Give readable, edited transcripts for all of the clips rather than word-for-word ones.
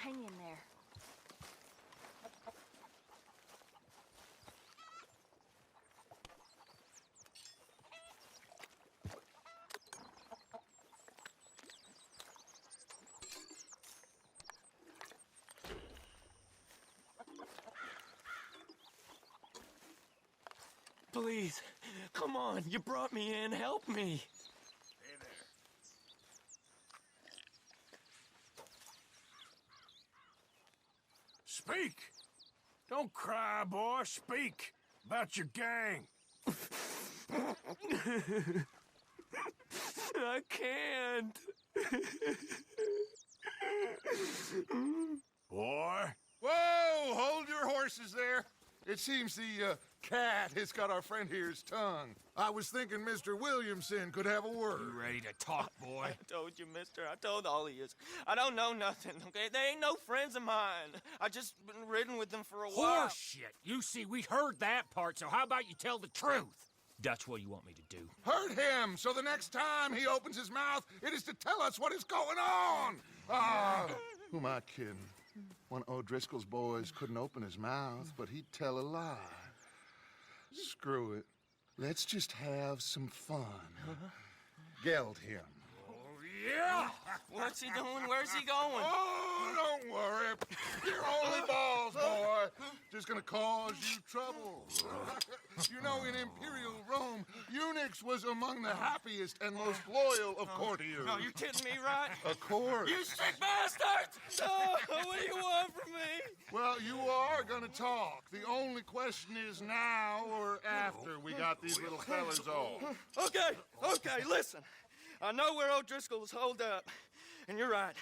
Hang in there. Please, come on, you brought me in, help me. Hey there. Speak! Don't cry, boy, speak about your gang. I can't. Boy. Whoa! Hold your horses there. It seems the cat has got our friend here's tongue. I was thinking Mr. Williamson could have a word. You ready to talk, boy? I told you, mister. I told all of you. I don't know nothing, okay? They ain't no friends of mine. I just been ridden with them for a while. Horse shit. You see, we heard that part, so how about you tell the truth? That's what you want me to do. Hurt him, so the next time he opens his mouth, it is to tell us what is going on. Ah, who am I kidding? One of O'Driscoll's boys couldn't open his mouth, but he'd tell a lie. Screw it. Let's just have some fun. Geld him. Yeah! What's he doing? Where's he going? Oh, don't worry. You're only balls, boy. Just gonna cause you trouble. You know, in Imperial Rome, eunuchs was among the happiest and most loyal of courtiers. No, you're kidding me, right? Of course. You sick bastards! Oh, what do you want from me? Well, you are gonna talk. The only question is now or after we got these little fellas off. Okay, listen. I know where O'Driscoll's holed up, and you're right.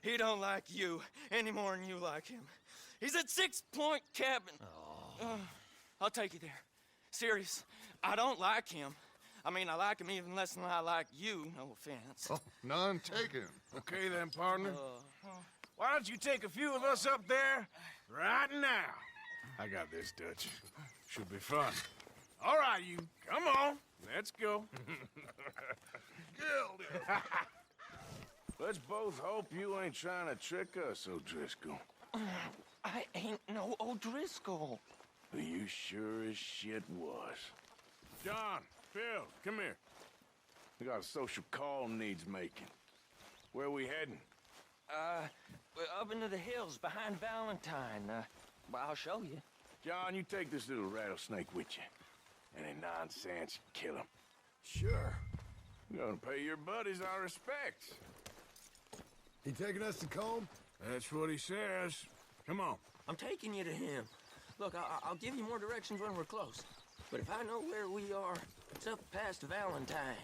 He don't like you any more than you like him. He's at 6 Point Cabin. I'll take you there. Serious, I don't like him. I mean, I like him even less than I like you, no offense. Oh, none taken. Okay then, partner. Why don't you take a few of us up there right now? I got this, Dutch. Should be fun. All right, you. Come on. Let's go. Let's both hope you ain't trying to trick us, O'Driscoll. I ain't no O'Driscoll. You sure as shit was. John, Phil, come here. We got a social call needs making. Where we heading? We're up into the hills behind Valentine. Well, I'll show you. John, you take this little rattlesnake with you. Any nonsense, kill him. Sure. We're gonna pay your buddies our respects. He taking us to Combe? That's what he says. Come on. I'm taking you to him. Look, I'll give you more directions when we're close. But if I know where we are, it's up past Valentine.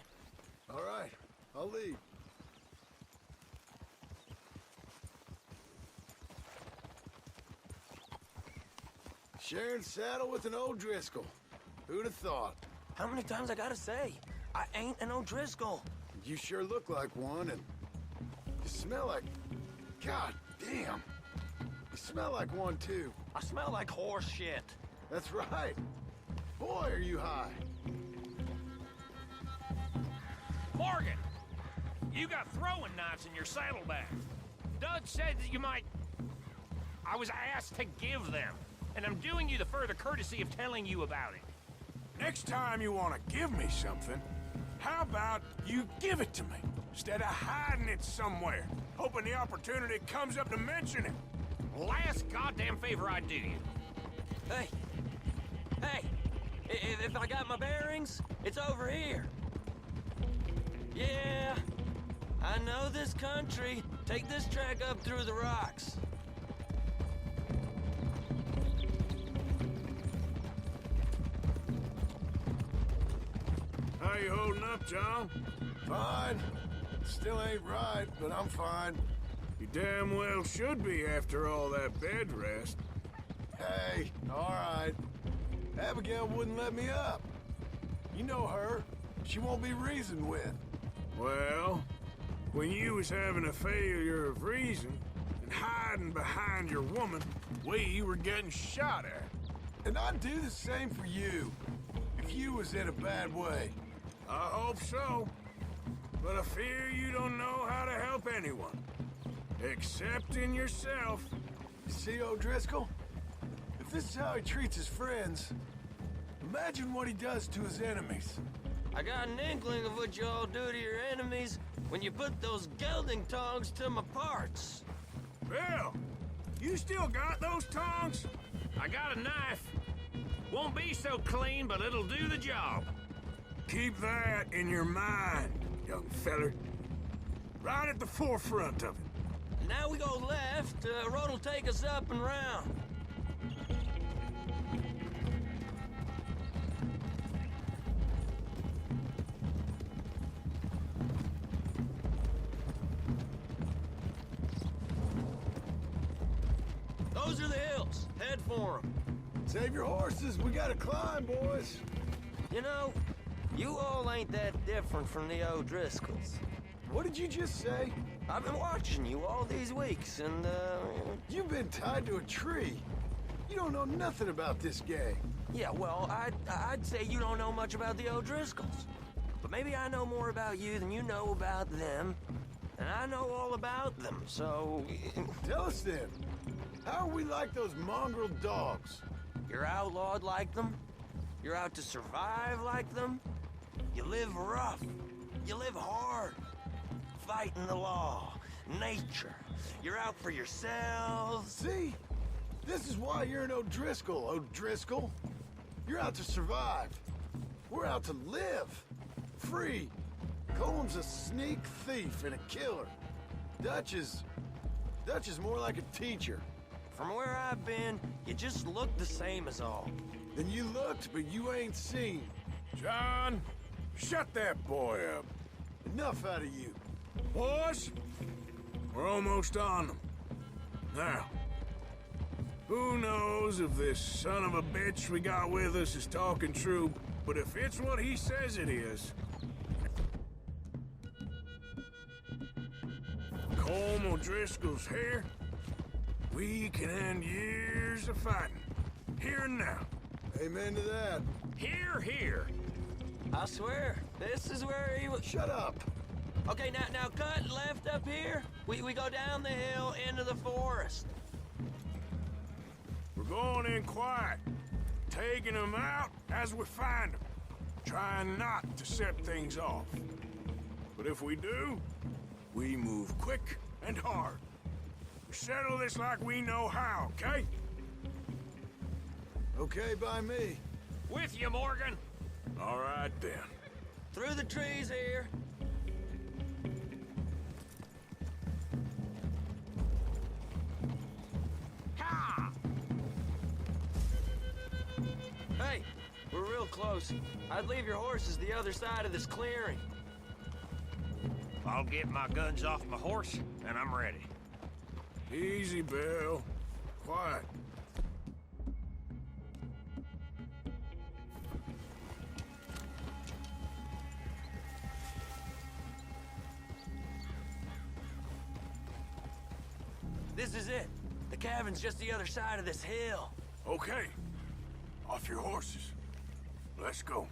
All right, I'll lead. Sharing saddle with an O'Driscoll. Who'd have thought? How many times I gotta say? I ain't an O'Driscoll. You sure look like one, and you smell like... God damn. You smell like one, too. I smell like horse shit. That's right. Boy, are you high. Morgan, you got throwing knives in your saddlebag. Dud said that you might... I was asked to give them, and I'm doing you the further courtesy of telling you about it. Next time you want to give me something, how about you give it to me, instead of hiding it somewhere, hoping the opportunity comes up to mention it? Last goddamn favor I do you. Hey, if I got my bearings, it's over here. Yeah, I know this country. Take this track up through the rocks. How you holding up, John? Fine. Still ain't right, but I'm fine. You damn well should be after all that bed rest. Hey, all right. Abigail wouldn't let me up. You know her. She won't be reasoned with. Well, when you was having a failure of reason and hiding behind your woman, we were getting shot at. And I'd do the same for you, if you was in a bad way. I hope so. But I fear you don't know how to help anyone. Accepting yourself. You see, O'Driscoll? If this is how he treats his friends, imagine what he does to his enemies. I got an inkling of what you all do to your enemies when you put those gelding tongs to my parts. Bill, you still got those tongs? I got a knife. Won't be so clean, but it'll do the job. Keep that in your mind, young feller. Right at the forefront of it. Now we go left. Road'll take us up and round. Those are the hills. Head for them. Save your horses, we gotta climb, boys. You know, you all ain't that different from the O'Driscolls. What did you just say? I've been watching you all these weeks, and, You've been tied to a tree. You don't know nothing about this gang. yeah, well, I'd say you don't know much about the O'Driscolls. But maybe I know more about you than you know about them. And I know all about them, so... Tell us then, how are we like those mongrel dogs? You're outlawed like them. You're out to survive like them. You live rough. You live hard. Fighting the law, nature. You're out for yourselves. See? This is why you're an O'Driscoll, O'Driscoll. You're out to survive. We're out to live. Free. Coleman's a sneak thief and a killer. Dutch is more like a teacher. From where I've been, you just look the same as all. Then you looked, but you ain't seen. John, shut that boy up. Enough out of you. Boys, we're almost on them. Now, who knows if this son of a bitch we got with us is talking true, but if it's what he says it is... Colm O'Driscoll's here, we can end years of fighting. Here and now. Amen to that. Here, here. I swear, this is where he was... Shut up. Okay, now cut left up here. We go down the hill into the forest. We're going in quiet, taking them out as we find them, trying not to set things off. But if we do, we move quick and hard. We settle this like we know how, okay? Okay by me. With you, Morgan. All right, then. Through the trees here. Ha! Hey, we're real close. I'd leave your horses the other side of this clearing. I'll get my guns off my horse, and I'm ready. Easy, Bill. Quiet. This is it. The cabin's just the other side of this hill. Okay. Off your horses. Let's go.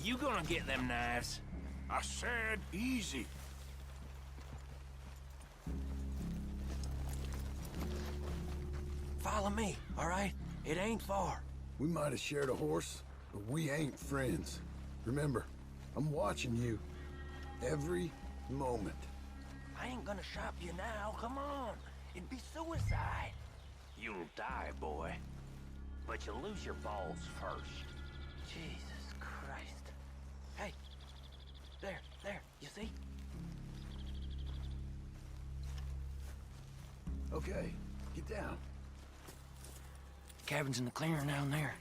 You gonna get them knives? I said easy. Follow me, all right? It ain't far. We might have shared a horse, but we ain't friends. Remember, I'm watching you. Every moment. I ain't gonna shop you now, come on. It'd be suicide. You'll die, boy. But you'll lose your balls first. Jesus Christ. Hey, there, you see? Okay, get down. Cabin's in the clearing down there.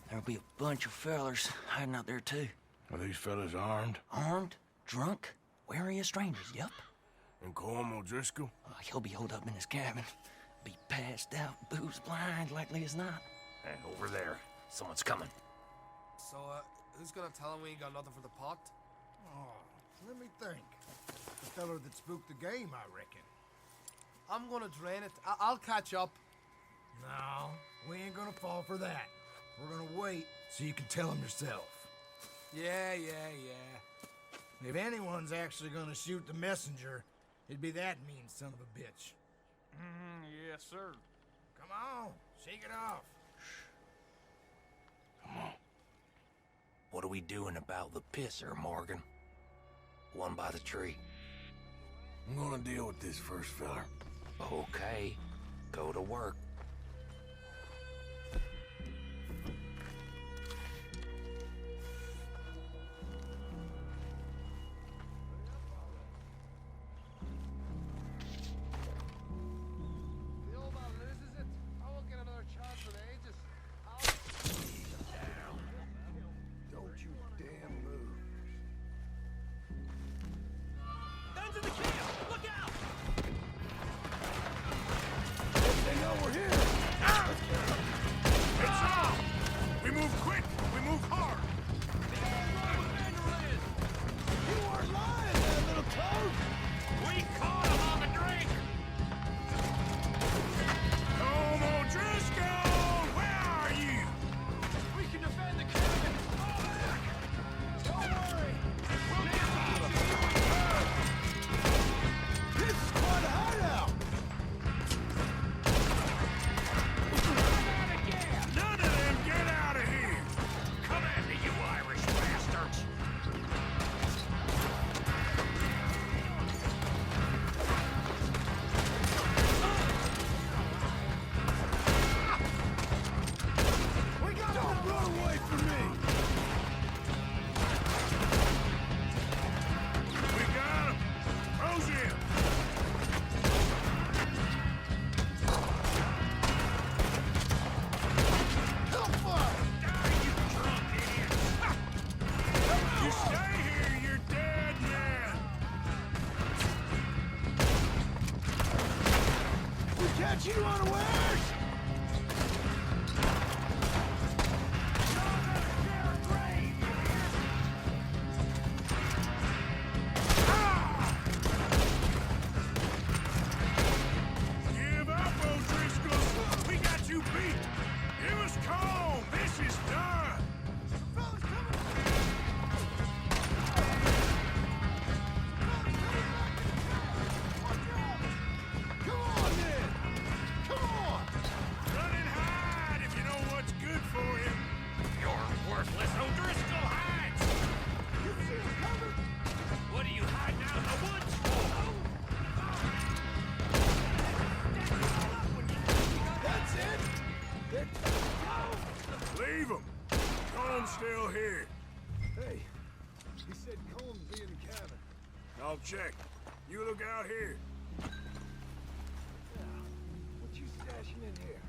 There'll be a bunch of fellers hiding out there, too. Are these fellas armed? Armed, drunk, wary of strangers, yup. And Colm O'Driscoll? He'll be holed up in his cabin. Be passed out, booze blind, likely as not. And over there, someone's coming. So, who's gonna tell him we ain't got nothing for the pot? Oh, let me think. The feller that spooked the game, I reckon. I'm gonna drain it. I'll catch up. No, we ain't gonna fall for that. We're gonna wait so you can tell him yourself. Yeah. If anyone's actually gonna shoot the messenger, It'd be that mean son of a bitch. Yes, sir. Come on, shake it off. What are we doing about the pisser, Morgan? One by the tree. I'm gonna deal with this first feller. Okay, go to work. The old man loses it. I won't get another chance for ages. Don't you damn move. Guns in the camp! Look out! They know we're here. It's on! We move quick! We move hard! You weren't lying there, little toad. We caught him on the drink! Come on, Driscoll! Where are you? We can defend the cabin! Don't worry. This is quite a hideout. None of them get out of here! Come at me, you Irish bastards! Don't run away from me. We got him! Close in! Hellfire. You stay here, you're dead man! We catch you unawares. Give up, O'Driscoll! We got you beat! Give us calm! This is done! Come on, then. Come on. Run and hide if you know what's good for you! You're worthless O'Driscoll hides! You see us coming? What are you hiding out in the woods for? That's it. They're Leave them! Comb's still here. Hey, he said Combs be in the cabin. I'll check. You look out here. What you stashing in here?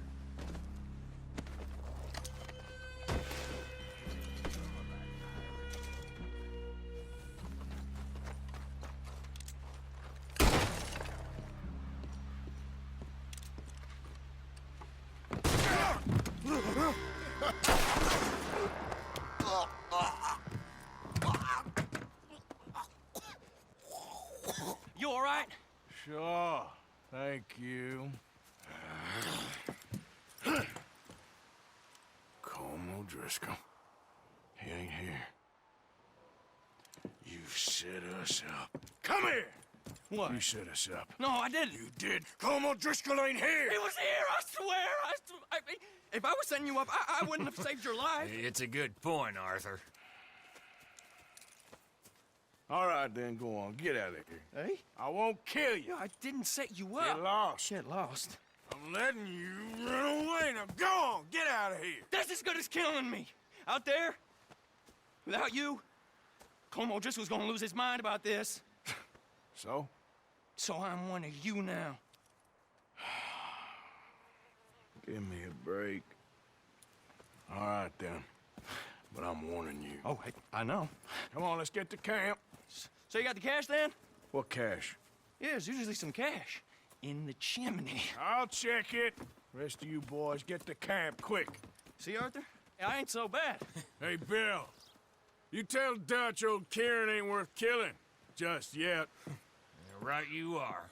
You all right? Sure. Thank you. Colm O'Driscoll. He ain't here. You set us up. Come here! What? You set us up. No, I didn't. You did. Colm O'Driscoll ain't here! He was here, I swear. If I was setting you up, I wouldn't have saved your life. It's a good point, Arthur. All right, then, go on. Get out of here. Hey? I won't kill you. I didn't set you Get up. lost. Get lost. I'm letting you run away. Now go on. Get out of here. That's as good as killing me. Out there, without you, Colm O'Driscoll's gonna lose his mind about this. So? So I'm one of you now. Give me a break. All right, then. But I'm warning you. Oh, I know. Come on, let's get to camp. So you got the cash then? What cash? Yeah, there's usually some cash in the chimney. I'll check it. Rest of you boys, get to camp, quick. See, Arthur? I ain't so bad. Hey, Bill. You tell Dutch old Kieran ain't worth killing. Just yet. Right you are.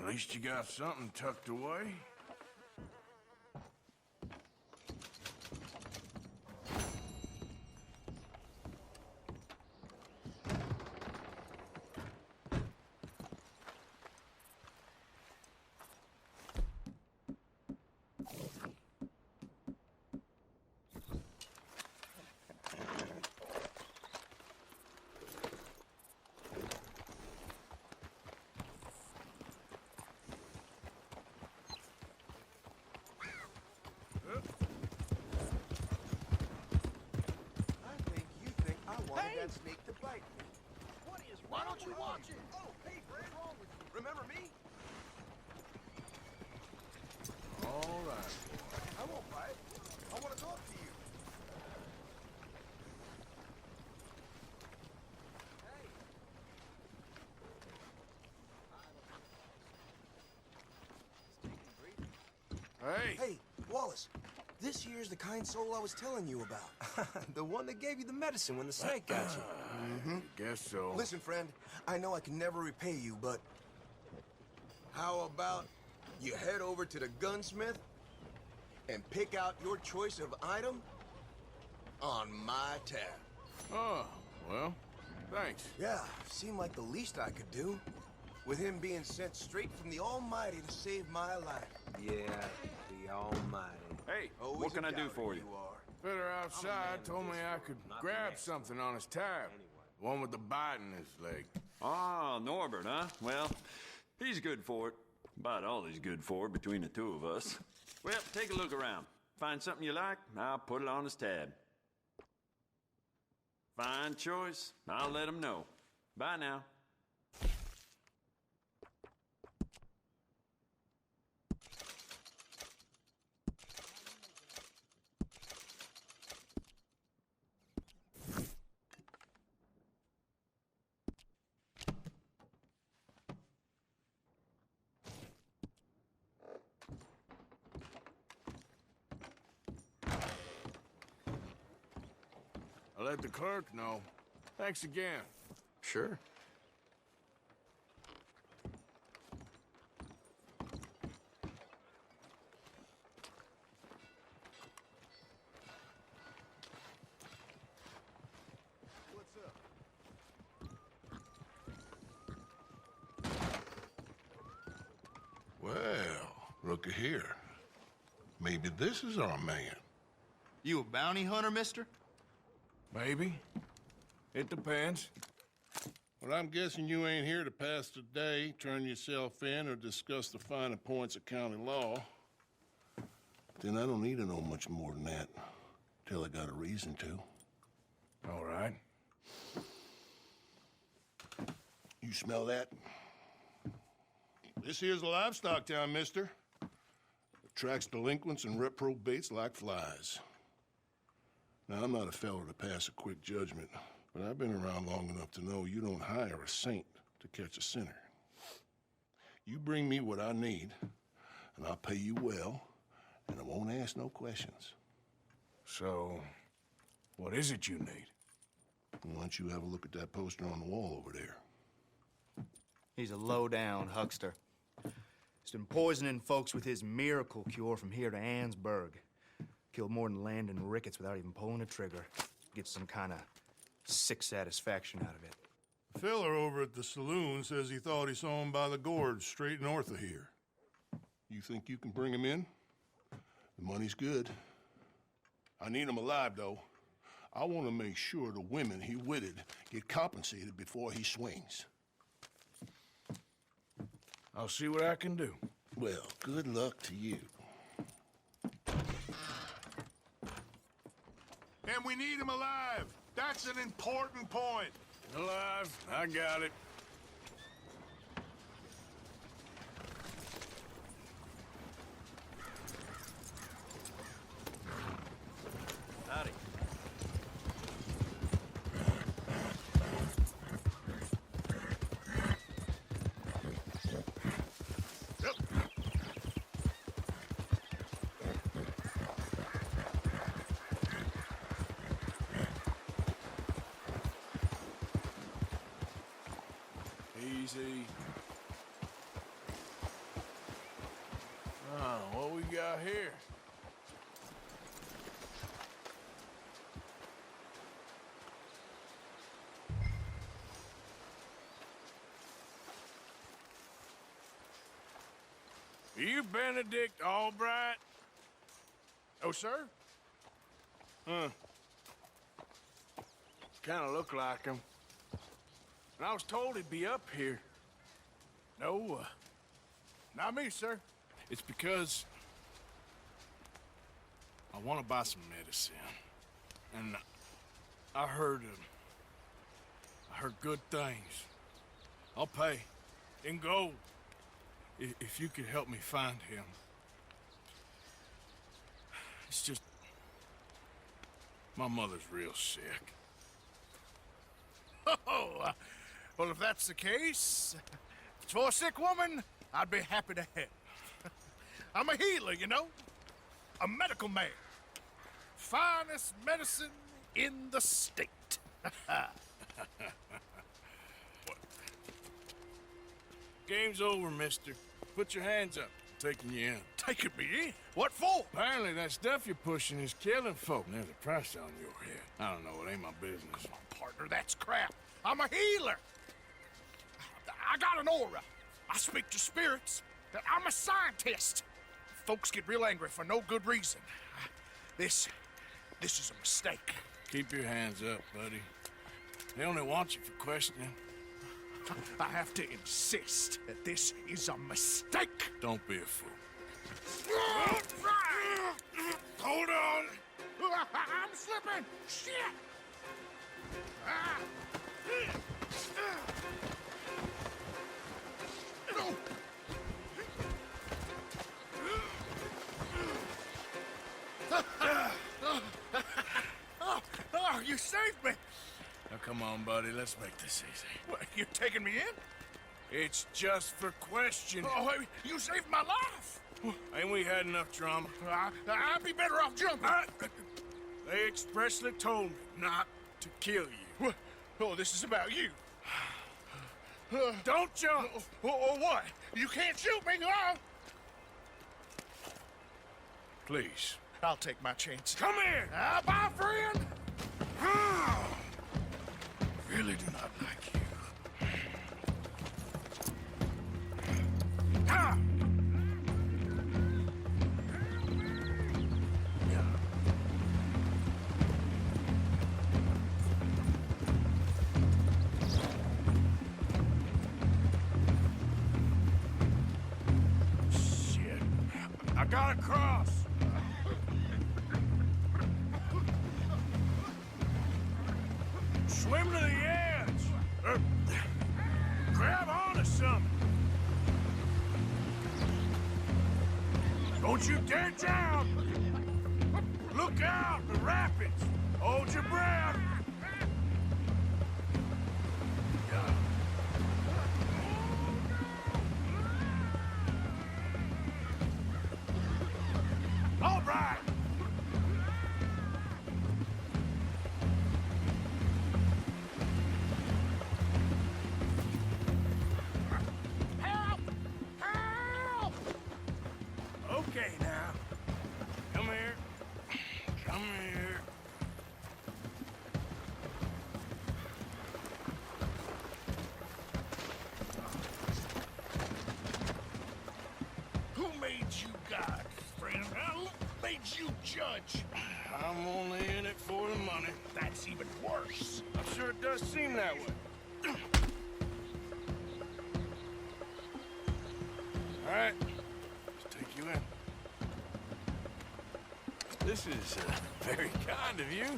least you got something tucked away. That snake to bite me. What is wrong? Why don't you watch it? Oh, hey, what's wrong with you? Remember me? All right. I won't bite. I want to talk to you. Hey! Hey, Wallace. This here's the kind soul I was telling you about. The one that gave you the medicine when the snake got you. Guess so. Listen, friend, I know I can never repay you, but how about you head over to the gunsmith and pick out your choice of item on my tab? Oh, well, thanks. Yeah, seemed like the least I could do. With him being sent straight from the Almighty to save my life. Yeah, the Almighty. Hey, Always what can a I do doubter for you? are. Fitter outside told me I could grab something on his tab. The one with the bite in his leg. Ah, Norbert, huh? Well, he's good for it. About all he's good for between the two of us. Well, take a look around. Find something you like, I'll put it on his tab. Fine choice, I'll let him know. Bye now. I'll let the clerk know. Thanks again. Sure. Well, looky here. Maybe this is our man. You a bounty hunter, mister? Maybe. It depends. Well, I'm guessing you ain't here to pass the day, turn yourself in, or discuss the finer points of county law. Then I don't need to know much more than that, till I got a reason to. All right. You smell that? This here's a livestock town, mister. Attracts delinquents and reprobates like flies. Now, I'm not a fellow to pass a quick judgment, but I've been around long enough to know you don't hire a saint to catch a sinner. You bring me what I need, and I'll pay you well, and I won't ask no questions. So, what is it you need? Why don't you have a look at that poster on the wall over there? He's a low-down huckster. He's been poisoning folks with his miracle cure from here to Annesburg. Killed more than Landon Ricketts without even pulling a trigger. Gets some kind of sick satisfaction out of it. The fella over at the saloon says he thought he saw him by the gorge straight north of here. You think you can bring him in? The money's good. I need him alive, though. I want to make sure the women he witted get compensated before he swings. I'll see what I can do. Well, good luck to you. And we need him alive. That's an important point. Alive, I got it. Howdy. Easy. What we got here? Are you Benedict Albright? Oh, sir? Kind of look like him. And I was told he'd be up here. No, not me, sir. It's because I want to buy some medicine. And I heard good things. I'll pay in gold if you could help me find him. It's just my mother's real sick. Oh, well, if that's the case, if it's for a sick woman, I'd be happy to help. I'm a healer, you know? A medical man. Finest medicine in the state. Game's over, mister. Put your hands up. I'm taking you in. Taking me in? What for? Apparently that stuff you're pushing is killing folk. And there's a price on your head. I don't know, it ain't my business. Partner, that's crap. I'm a healer. I got an aura. I speak to spirits. I'm a scientist. Folks get real angry for no good reason. This is a mistake. Keep your hands up, buddy. They only want you for questioning. I have to insist that this is a mistake. Don't be a fool. Hold on. I'm slipping. Shit. Oh, you saved me. Now, come on, buddy. Let's make this easy. What, you're taking me in? It's just for questioning. Oh, you saved my life. Ain't we had enough drama? I'd be better off jumping. They expressly told me not to kill you. Oh, this is about you. Don't jump! Or what? You can't shoot me, huh? Please. I'll take my chance. Come here! Bye, friend! Really do not like you. Shit. I gotta cross. Swim to the edge. Grab onto something. Don't you dare down. Look out, the rapids. Hold your breath. All right. Help! Help! Okay, now. Come here. Come here. Who made you God, friend? Who made you judge? I'm only in it for the money. That's even worse. I'm sure it does seem that way. All right. Let's take you in. This is very kind of you.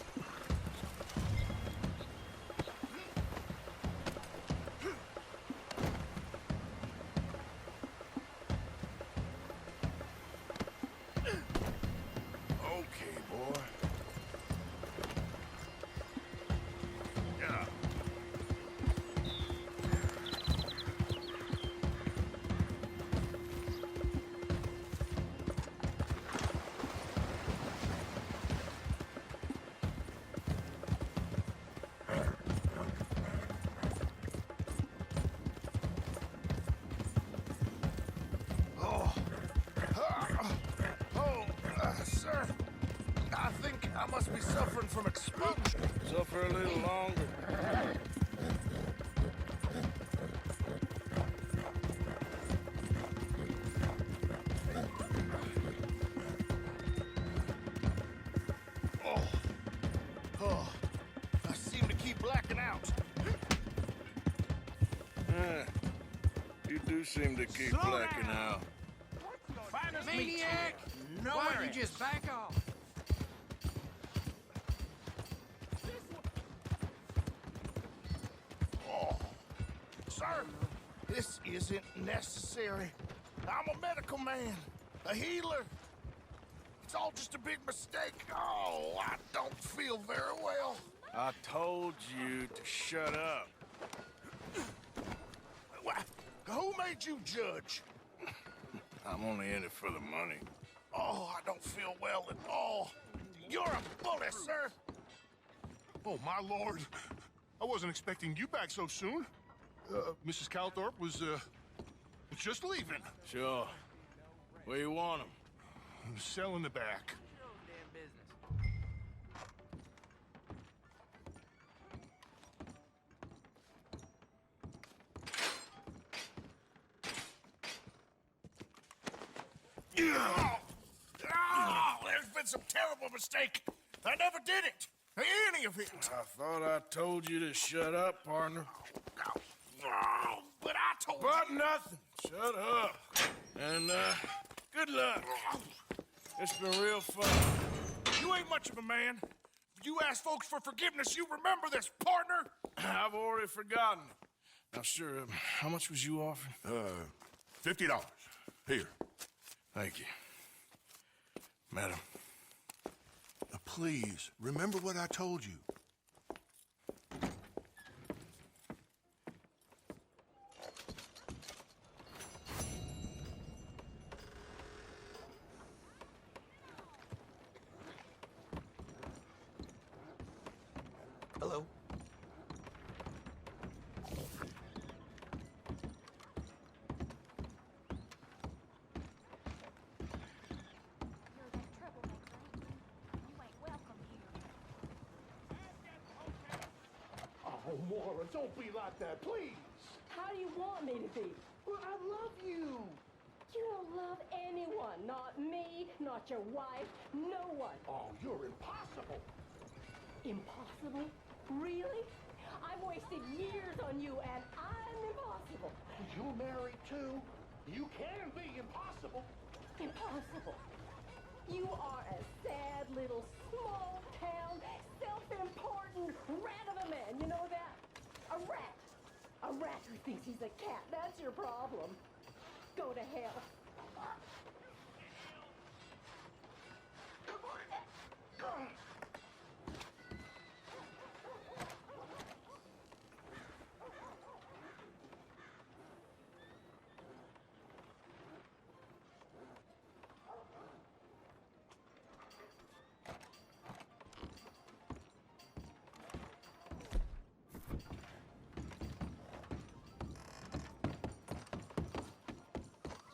Okay, boy. Yeah. from exposure. Suffer a little longer. Oh, I seem to keep blacking out. Yeah, you do seem to keep Slow blacking down. out. Find us Maniac! Why don't you just back off? Sir, this isn't necessary. I'm a medical man, a healer. It's all just a big mistake. Oh, I don't feel very well. I told you to shut up. Who made you judge? I'm only in it for the money. Oh, I don't feel well at all. You're a bully, sir. Oh, my lord. I wasn't expecting you back so soon. Mrs. Calthorpe was just leaving. Sure. Where you want him? Cell in the back. There's been some terrible mistake. I never did it. Any of it. I thought I told you to shut up, partner. But I told But nothing. Shut up. And, good luck. It's been real fun. you ain't much of a man. You ask folks for forgiveness, you remember this, partner? I've already forgotten. Now, sure, how much was you offering? $50. Here. Thank you. Madam. Please, remember what I told you. Hello. Oh, Maura, don't be like that, please. How do you want me to be? Well, I love you. You don't love anyone. Not me, not your wife, no one. Oh, you're impossible. Impossible? Really? I've wasted years on you and I'm impossible. You're married too. You can be impossible. Impossible. You are a sad little small town, self-important rat of a man. You know that? A rat. A rat who thinks he's a cat. That's your problem. Go to hell.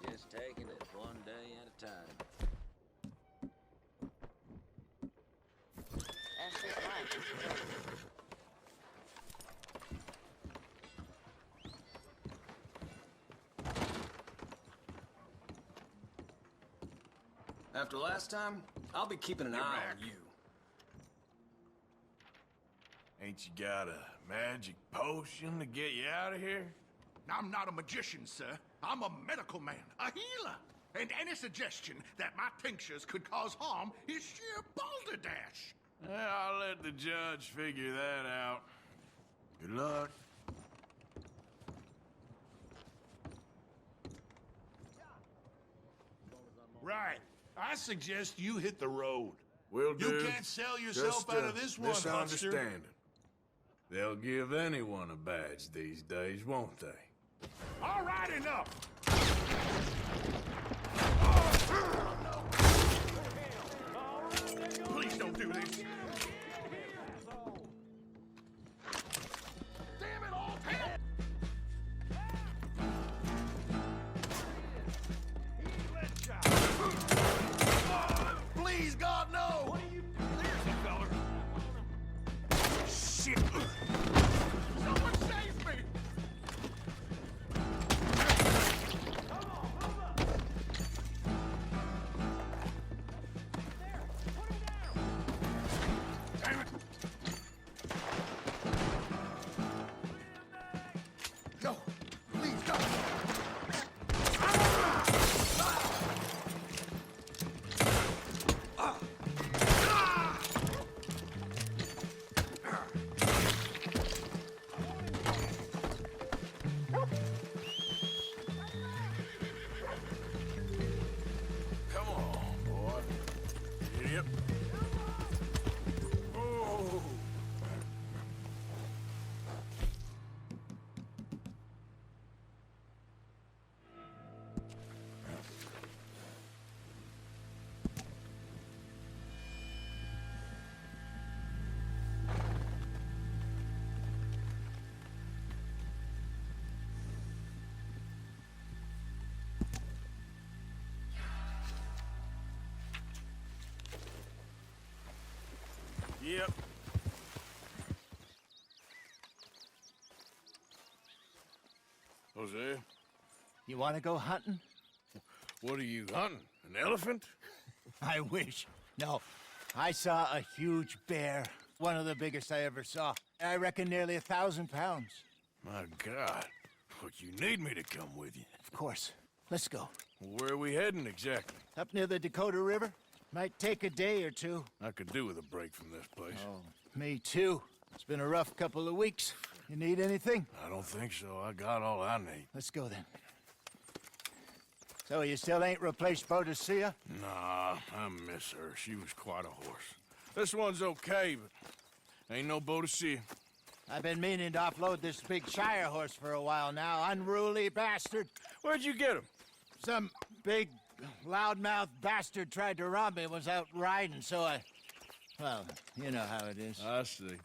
Just taking it one day at a time. That's just life. After last time, I'll be keeping an eye on you. Ain't you got a magic potion to get you out of here? I'm not a magician, sir. I'm a medical man, a healer. And any suggestion that my tinctures could cause harm is sheer balderdash. I'll let the judge figure that out. Good luck. Right. I suggest you hit the road. Will do. You can't sell yourself Just out of this one, huckster. misunderstanding. They'll give anyone a badge these days, won't they? All right, enough. Please don't do this. Damn it all, hell! Please, God, no! There's the feller. Go. Please, go. Come on, boy. Yep. Oh. Yep. Jose, You want to go hunting? what are you hunting? An elephant? I wish. No. I saw a huge bear. One of the biggest I ever saw. I reckon nearly 1,000 pounds. My God. Look, you need me to come with you. Of course. Let's go. Where are we heading exactly? Up near the Dakota River. Might take a day or two. I could do with a break from this place. Oh, me too. It's been a rough couple of weeks. You need anything? I don't think so. I got all I need. Let's go then. So you still ain't replaced Boadicea? Nah, I miss her. She was quite a horse. This one's okay, but ain't no Boadicea. I've been meaning to offload this big Shire horse for a while now. Unruly bastard. Where'd you get him? Some big, loudmouth bastard tried to rob me and was out riding, so I... Well, you know how it is. I see.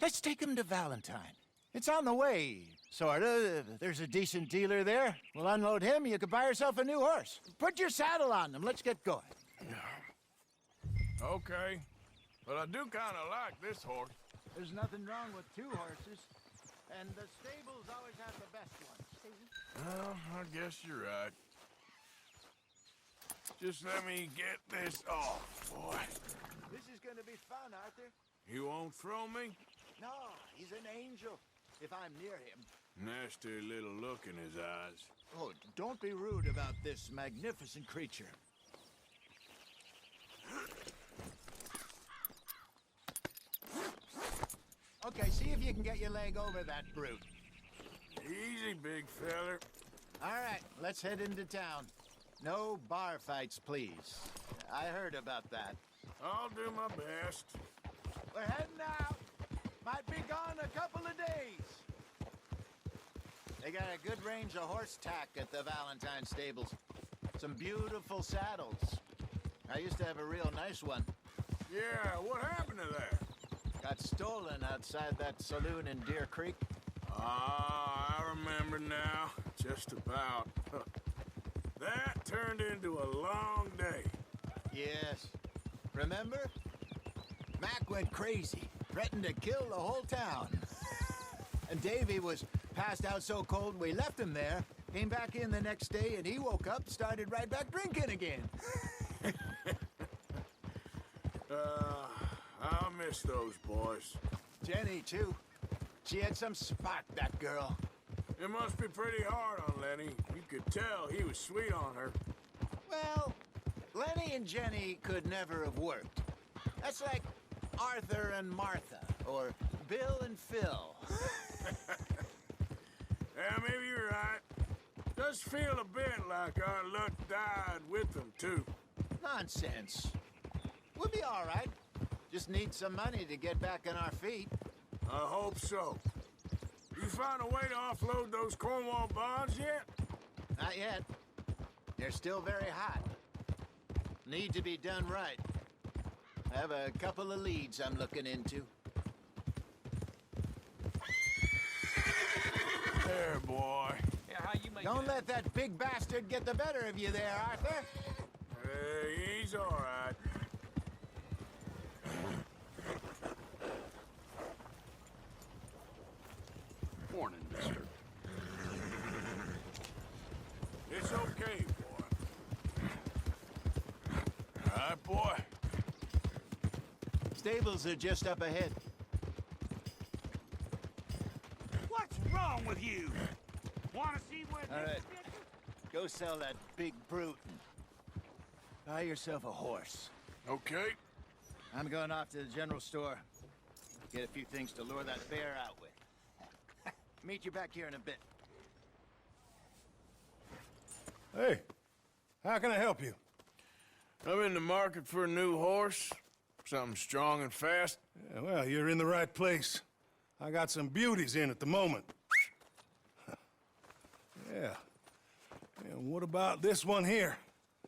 Let's take him to Valentine. It's on the way, sorta. There's a decent dealer there. We'll unload him, you could buy yourself a new horse. Put your saddle on him, let's get going. Okay. But I do kind of like this horse. There's nothing wrong with two horses, and the stables always have the best ones, see? Well, I guess you're right. Just let me get this off, boy. This is gonna be fun, Arthur. You won't throw me? No, he's an angel, if I'm near him. Nasty little look in his eyes. Oh, don't be rude about this magnificent creature. Okay, see if you can get your leg over that brute. Easy, big feller. All right, let's head into town. No bar fights, please. I heard about that. I'll do my best. We're heading out. Might be gone a couple of days. They got a good range of horse tack at the Valentine stables. Some beautiful saddles. I used to have a real nice one. Yeah, what happened to that? Got stolen outside that saloon in Deer Creek. Ah, I remember now. Just about. That turned into a long day. Yes. Remember? Mac went crazy, threatened to kill the whole town. And Davy was passed out so cold we left him there, came back in the next day, and he woke up, started right back drinking again. I'll miss those boys. Jenny, too. She had some spark, that girl. It must be pretty hard on Lenny. You could tell he was sweet on her. Well, Lenny and Jenny could never have worked. That's like Arthur and Martha, or Bill and Phil. Yeah, maybe you're right. Does feel a bit like our luck died with them, too. Nonsense. We'll be all right. Just need some money to get back on our feet. I hope so. You find a way to offload those Cornwall bonds yet? Not yet. They're still very hot. Need to be done right. I have a couple of leads I'm looking into. There, boy. Yeah, how you make Don't let that big bastard get the better of you there, Arthur. He's all right. Morning, mister. It's okay, boy. All right, boy. Stables are just up ahead. What's wrong? you. Want to see where All this right. Go sell that big brute and buy yourself a horse. Okay. I'm going off to the general store. Get a few things to lure that bear out with. Meet you back here in a bit. Hey, how can I help you? I'm in the market for a new horse. Something strong and fast. Yeah, well, you're in the right place. I got some beauties in at the moment. Yeah. And what about this one here?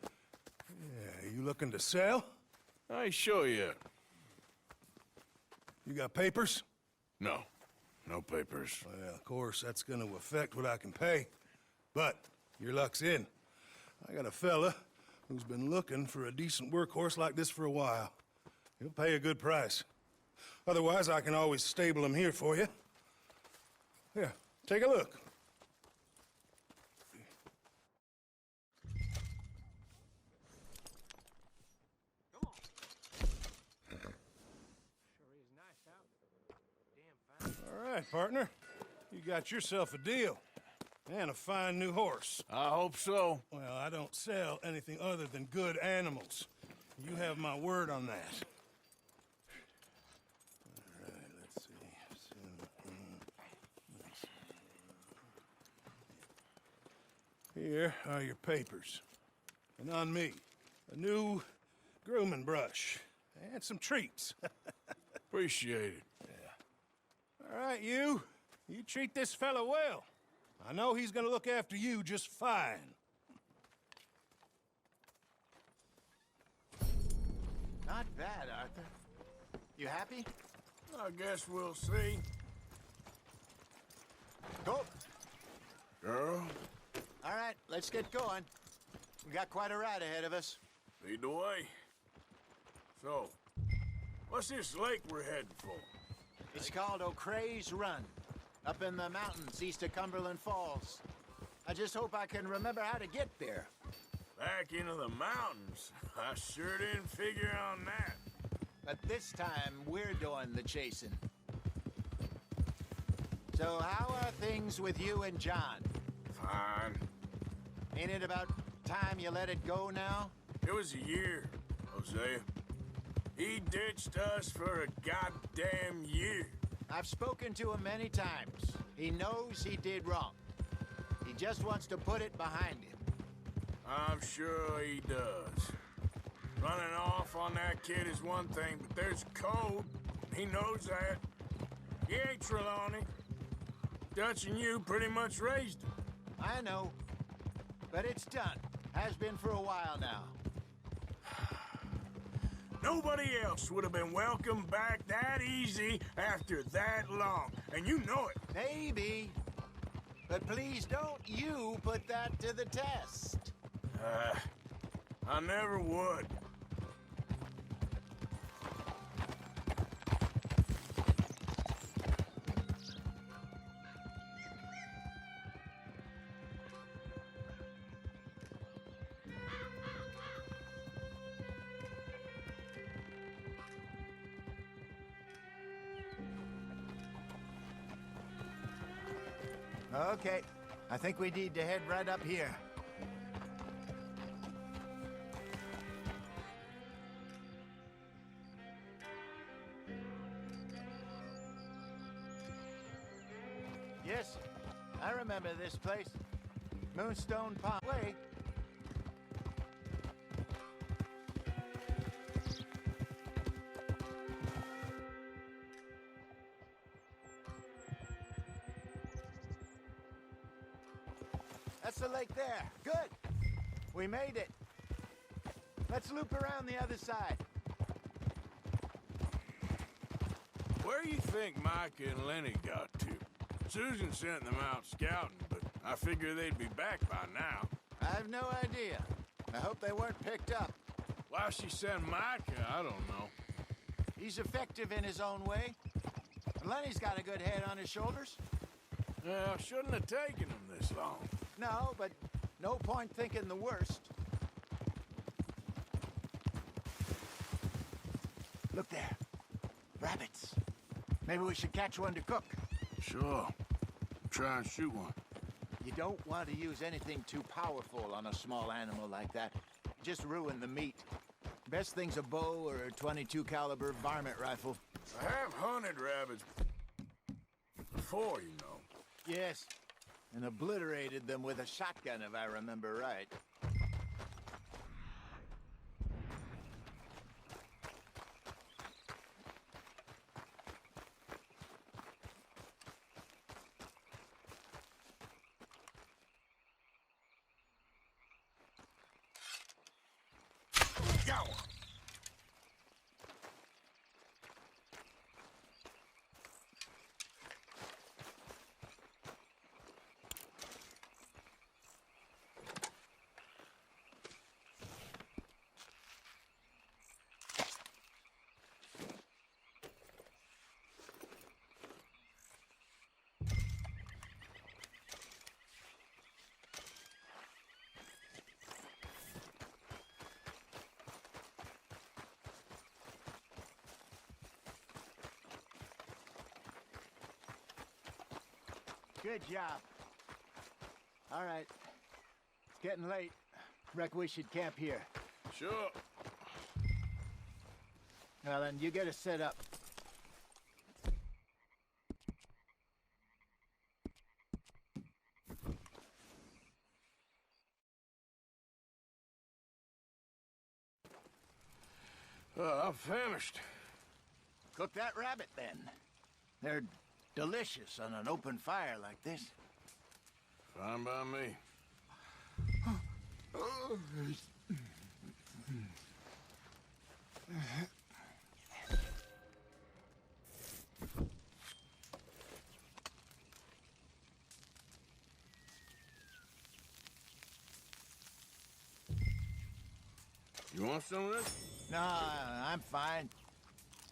Yeah, you looking to sell? I ain't sure yet. You got papers? No. No papers. Well, of course, that's gonna affect what I can pay. But your luck's in. I got a fella who's been looking for a decent workhorse like this for a while. He'll pay a good price. Otherwise, I can always stable him here for you. Here, take a look. All right, partner. You got yourself a deal. And a fine new horse. I hope so. Well, I don't sell anything other than good animals. You have my word on that. All right, let's see. Here are your papers. And on me, a new grooming brush and some treats. Appreciate it. All right, you treat this fella well. I know he's gonna look after you just fine. Not bad, Arthur. You happy? I guess we'll see. Go. Girl, All right, let's get going. We got quite a ride ahead of us. lead the way. So, what's this lake we're heading for? It's called O'Creagh's Run, up in the mountains east of Cumberland Falls. I just hope I can remember how to get there. Back into the mountains? I sure didn't figure on that. But this time, we're doing the chasing. So how are things with you and John? Fine. Ain't it about time you let it go now? It was a year, Hosea. He ditched us for a goddamn year. I've spoken to him many times. He knows he did wrong. He just wants to put it behind him. I'm sure he does. Running off on that kid is one thing, but there's code. He knows that. He ain't Trelawney. Dutch and you pretty much raised him. I know. But it's done. Has been for a while now. Nobody else would have been welcomed back that easy after that long, and you know it. Maybe. But please don't you put that to the test. I never would. Okay. I think we need to head right up here. Yes, I remember this place. Moonstone Pond. Wait. That's the lake there. Good. We made it. Let's loop around the other side. Where you think Mike and Lenny got to? Susan sent them out scouting, but I figure they'd be back by now. I have no idea. I hope they weren't picked up. Why she sent Micah, I don't know. He's effective in his own way. And Lenny's got a good head on his shoulders. Well, shouldn't have taken him this long. No, but no point thinking the worst. Look there. Rabbits. Maybe we should catch one to cook. Sure. try and shoot one. You don't want to use anything too powerful on a small animal like that. Just ruin the meat. Best thing's a bow or a .22 caliber varmint rifle. I have hunted rabbits before, you know. Yes, and obliterated them with a shotgun, if I remember right. Good job. All right. It's getting late. Reckon we should camp here. Sure. Well, then, you get us set up. I'm famished. Cook that rabbit, then. They're delicious on an open fire like this. Fine by me. You want some of this? No, I'm fine.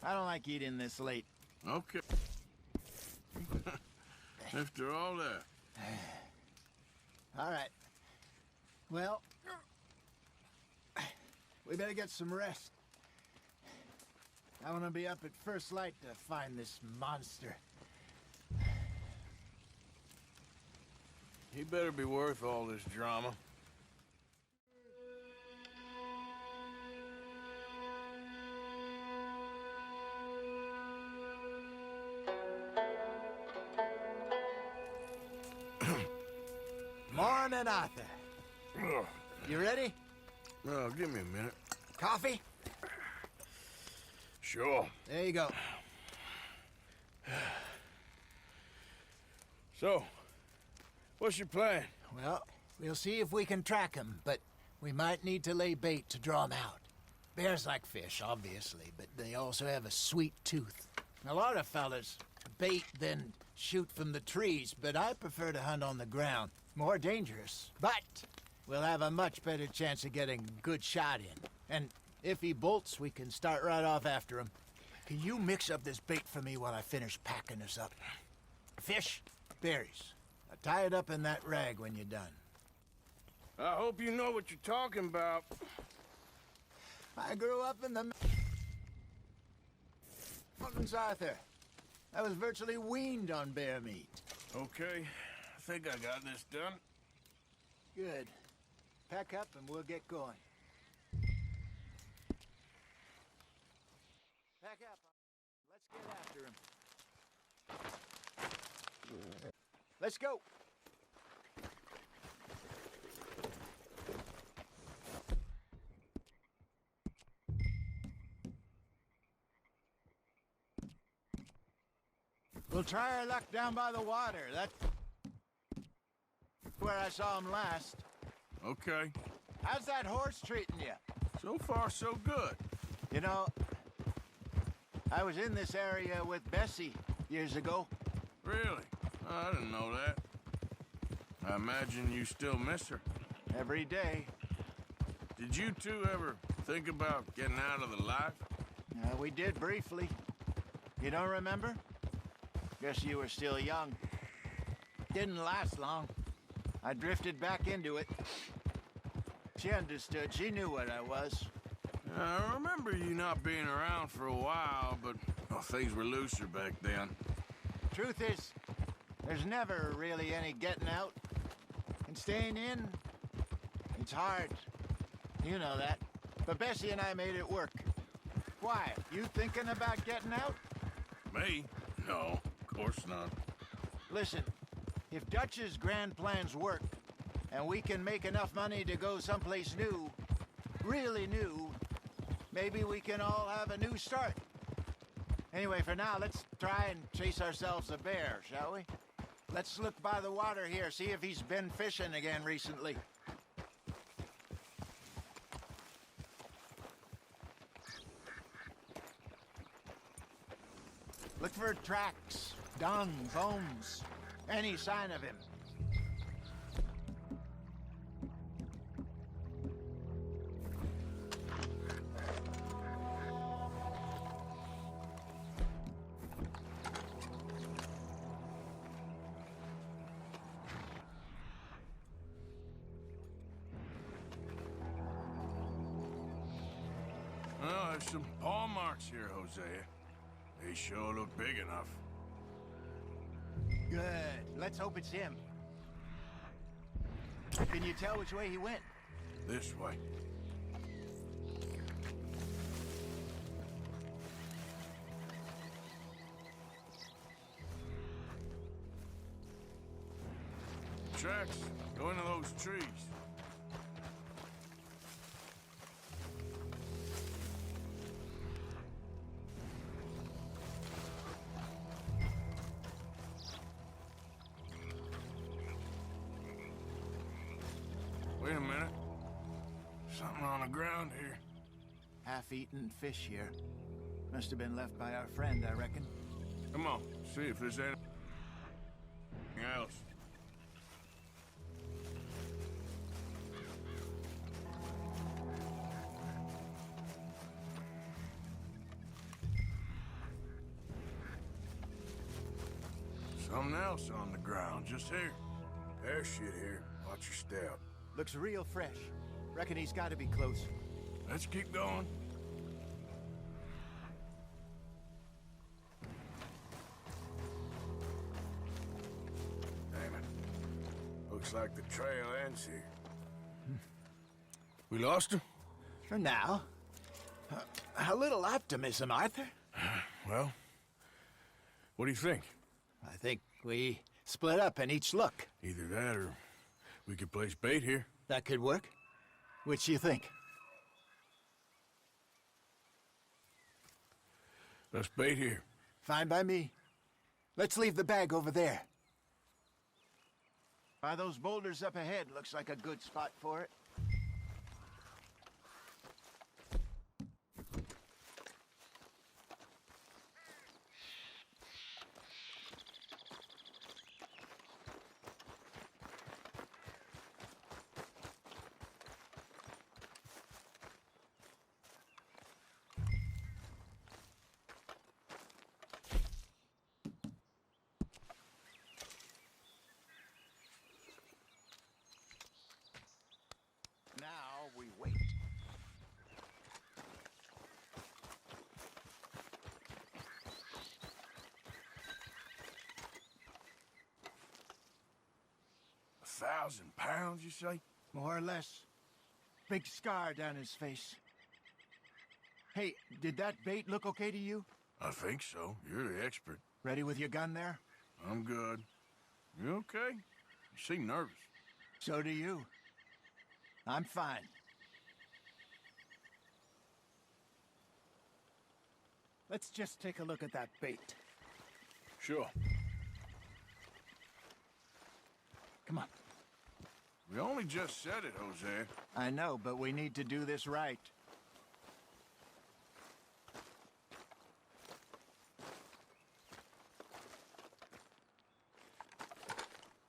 I don't like eating this late. Okay. After all that. All right. Well, we better get some rest. I want to be up at first light to find this monster. He better be worth all this drama. Morning, Arthur. You ready? Well, give me a minute. Coffee? Sure. There you go. So, what's your plan? Well, we'll see if we can track him, but we might need to lay bait to draw him out. Bears like fish, obviously, but they also have a sweet tooth. A lot of fellas bait, then shoot from the trees, but I prefer to hunt on the ground. More dangerous, but we'll have a much better chance of getting a good shot in. And if he bolts, we can start right off after him. Can you mix up this bait for me while I finish packing this up? Fish, berries. Now tie it up in that rag when you're done. I hope you know what you're talking about. I grew up in the mountains, Arthur. I was virtually weaned on bear meat. Okay, I think I got this done. Good. Pack up and we'll get going. Pack up. Let's get after him. Let's go. We'll try our luck down by the water. That's where I saw him last. Okay. How's that horse treating you? So far, so good. You know, I was in this area with Bessie years ago. Really? I didn't know that. I imagine you still miss her. Every day. Did you two ever think about getting out of the life? We did briefly. You don't remember? Guess you were still young. Didn't last long. I drifted back into it. She understood. She knew what I was. I remember you not being around for a while, but well, things were looser back then. Truth is, There's never really any getting out. And staying in, it's hard. You know that. But Bessie and I made it work. Why? You thinking about getting out? Me? No, of course not. Listen, if Dutch's grand plans work, and we can make enough money to go someplace new, really new, maybe we can all have a new start. Anyway, for now, let's try and chase ourselves a bear, shall we? Let's look by the water here, see if he's been fishing again recently. Look for tracks, dung, bones, any sign of him. Well, there's some paw marks here, Hosea. They sure look big enough. Good. Let's hope it's him. Can you tell which way he went? This way. Tracks go into those trees. Wait a minute. Something on the ground here. Half-eaten fish here. Must have been left by our friend, I reckon. Come on, see if there's anything else. Something else on the ground, just here. There's shit here. Watch your step. Looks real fresh. Reckon he's got to be close. Let's keep going. Damn it. Looks like the trail ends here. We lost him? For now. A little optimism, Arthur. Well, what do you think? I think we split up and each look. Either that or we could place bait here. That could work. Which you think? Let's bait here. Fine by me. Let's leave the bag over there. By those boulders up ahead, looks like a good spot for it. Now we wait. £1,000, you say? More or less. Big scar down his face. Hey, did that bait look okay to you? I think so. You're the expert. Ready with your gun there? I'm good. You okay? You seem nervous. So do you. I'm fine. Let's just take a look at that bait. Sure. Come on. We only just said it, Jose. I know, but we need to do this right.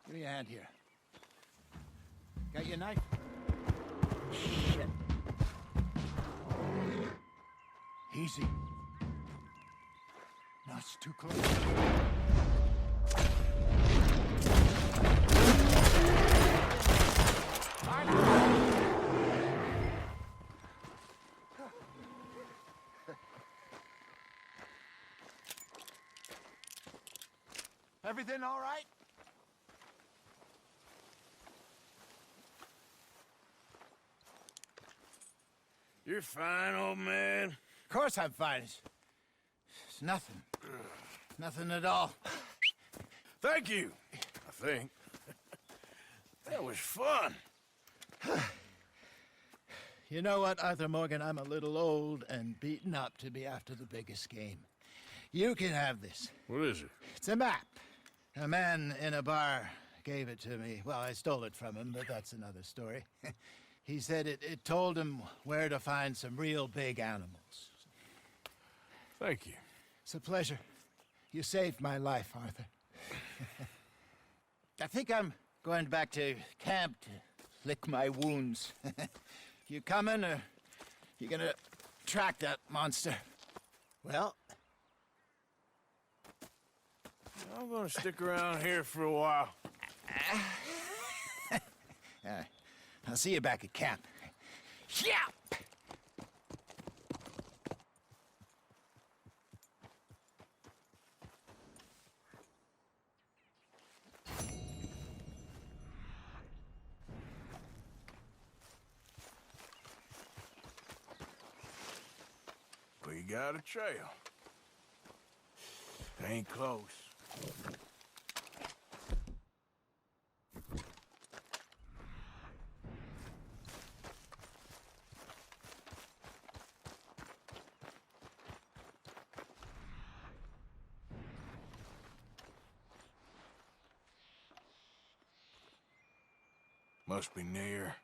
Give me a hand here. Got your knife? Shit. Easy. No, it's too close. Everything all right? You're fine, old man. Of course I'm fine. It's nothing. Nothing at all. Thank you, I think. That was fun. You know what, Arthur Morgan? I'm a little old and beaten up to be after the biggest game. You can have this. What is it? It's a map. A man in a bar gave it to me. Well, I stole it from him, but that's another story. He said it told him where to find some real big animals. Thank you. It's a pleasure. You saved my life, Arthur. I think I'm going back to camp to lick my wounds. You coming, or you gonna track that monster? Well, I'm gonna stick around here for a while. I'll see you back at camp. Yeah! We got a trail. Ain't close. Must be near.